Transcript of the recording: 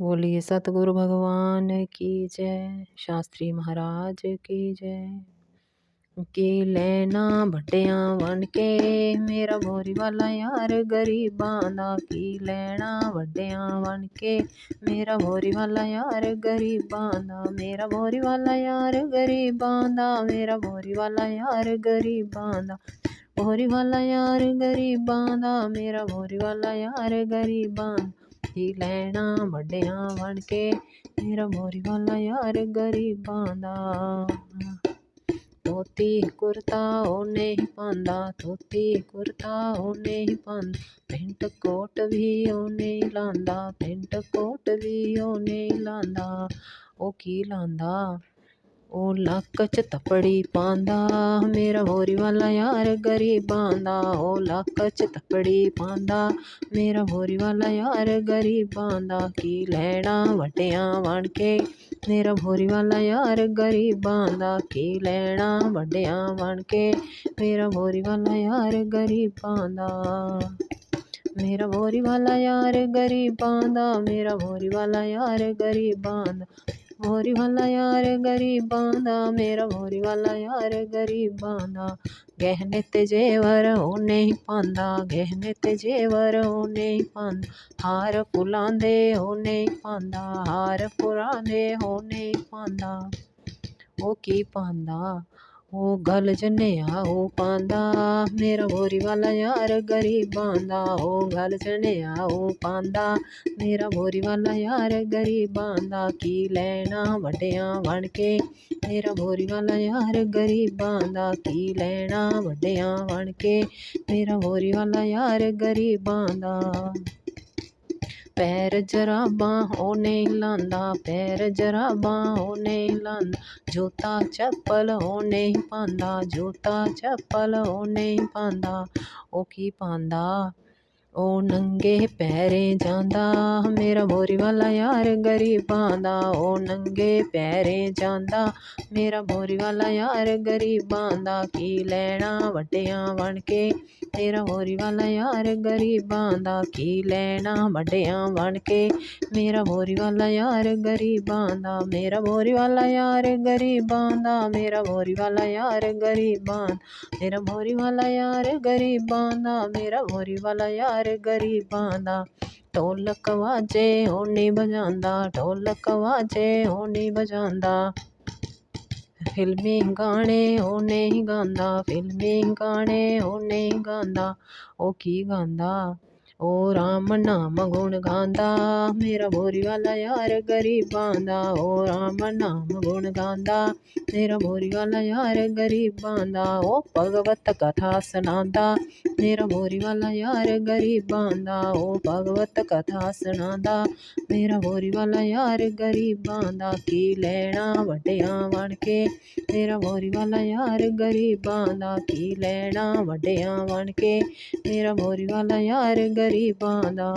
बोलिए सतगुरु भगवान की जय, शास्त्री महाराज की जय। की लेना भट्टियां बन के मेरा भोरी वाला यार गरीबां दा, की लेना भट्टियां बन के मेरा भोरी वाला यार गरीबां दा, मेरा भोरी वाला यार गरीबां दा, मेरा भोरी वाला यार गरीबां दा, भोरी वाला यार गरीबां दा, मेरा भोरी वाला यार गरीबां दा। की लैना वड्डियां बन के मेरा भोरी वाला यार गरीबां दा। धोती कुर्ता ओह् नहीं पांदा, धोती कुर्ता ओह् नहीं पांदा, पेंट कोट भी ओह् नहीं लांदा, पेंट कोट भी ओह् नहीं लांदा। ओह् की लांदा ओह् लक्क च तपड़ी पांदा, मेरा भोरी वाला यार गरीबां दा, ओह् लक्क च तपड़ी पांदा, मेरा भोरी वाला यार गरीबां दा। की लैना वड्डियां बन के मेरा भोरी वाला यार गरीबां दा, की लैना वड्डियां बन के मेरा भोरी वाला यार गरीबां दा। मेरा भोरी वाला यार गरीबां दा, मेरा भोरी वाला यार गरीबां दा, भोरी वाला यार गरीबां दा, मेरा भोरी वाला यार गरीबां दा। गहने ते जेवर ओह् नहीं पांदा, गहने ते जेवर ओह् नहीं पांदा, हार फुल्लां दे ओह् नहीं पांदा, हार फुल्लां दे ओह् नहीं पांदा। ओह् की पांदा ओह् गल च नेहा ओह् पांदा, मेरा भोरी वाला यार गरीबां दा, ओह् गल च नेहा ओह् पांदा, मेरा भोरी वाला यार गरीबां दा। की लैना वड्डियां बन के मेरा भोरी वाला यार गरीबां दा, की लैना वड्डियां बन के मेरा भोरी वाला यार गरीबां दा। पैर जराबां ओह् नहीं लांदा, पैर जराबां ओह् नहीं लांदा, जूता चप्पल ओह् नहीं पांदा, जूता चप्पल ओह् नहीं पांदा। ओह् की पांदा ओह् नंगे पैरें जांदा, मेरा भोरी वाला यार गरीबां दा, ओह् नंगे पैरें जांदा, मेरा भोरी वाला यार गरीबां दा। की लैना वड्डियां बन के मेरा भोरी वाला यार गरीबां दा, की लैना वड्डियां बन के मेरा भोरी वाला यार गरीबां दा, मेरा भोरी वाला यार गरीबां दा, मेरा भोरी वाला यार गरीबां दा, मेरा भोरी वाला यार गरीबां दा, मेरा भोरी वाला यार गरीबां दा। ढोलक वाजे ओह् नहीं बजांदा, ढोलक वाजे ओह् नहीं बजांदा, फिल्मी गाने ओह् नहीं गांदा, फिल्मी गाने ओह् नहीं गांदा। ओह् की गांदा ओह् राम नाम गुण गांदा, मेरा भोरी वाला यार गरीबां दा, ओह् राम नाम गुण गांदा, मेरा भोरी वाला यार गरीबां दा। ओह् भगवत कथा सनांदा, मेरा भोरी वाला यार गरीबां दा, ओह् भगवत कथा सनांदा, मेरा भोरी वाला यार गरीबां दा। की लैना वड्डियां बन के मेरा भोरी वाला यार गरीबां दा, की लैना वड्डियां बन के मेरा भोरी वाला यार गरीबां दा।